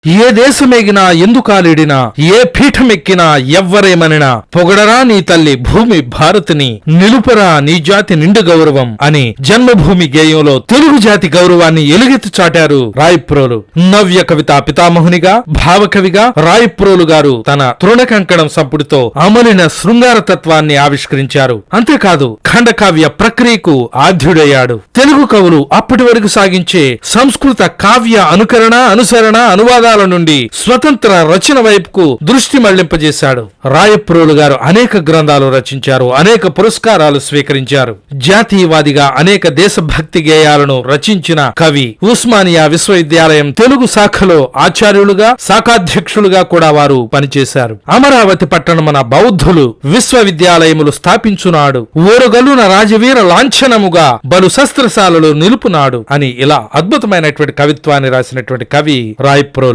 ఏ దేశమెగినా ఎందుకాలిడినా ఏ పీఠమెక్కినా ఎవ్వరేమనినా పొగడరా నీ తల్లి భూమి భారతిని, నిలుపరా నీ జాతి నిండు గౌరవం అని జన్మభూమి గేయంలో తెలుగు జాతి గౌరవాన్ని ఎలుగెత్తి చాటారు రాయప్రోలు. నవ్య కవితా పితామహునిగా భావకవిగా రాయప్రోలు గారు తన తృణకంకణం సంపుటితో అమలిన శృంగార తత్వాన్ని ఆవిష్కరించారు. అంతేకాదు ఖండకావ్య ప్రక్రియకు ఆద్యుడయ్యాడు. తెలుగు కవులు అప్పటి వరకు సాగించే సంస్కృత కావ్య అనుకరణ, అనుసరణ, అనువాదాల నుండి స్వతంత్ర రచన వైపుకు దృష్టి మళ్లింపజేశాడు. రాయప్రోలు గారు అనేక గ్రంథాలు రచించారు, అనేక పురస్కారాలు స్వీకరించారు. జాతీయవాదిగా అనేక దేశభక్తి గేయాలను రచించిన కవి. ఉస్మానియా విశ్వవిద్యాలయం తెలుగు శాఖలో ఆచార్యులుగా, శాఖాధ్యక్షులుగా కూడా వారు పనిచేశారు. అమరావతి పట్టణమున బౌద్ధులు విశ్వవిద్యాలయములు స్థాపించునాడు, ఓరగల్లున రాజవీర లాంఛనముగా బలు శస్త్రశాలలు నిలుపునాడు అని ఇలా అద్భుతమైనటువంటి కవిత్వాన్ని రాసినటువంటి కవి రాయప్రోలు.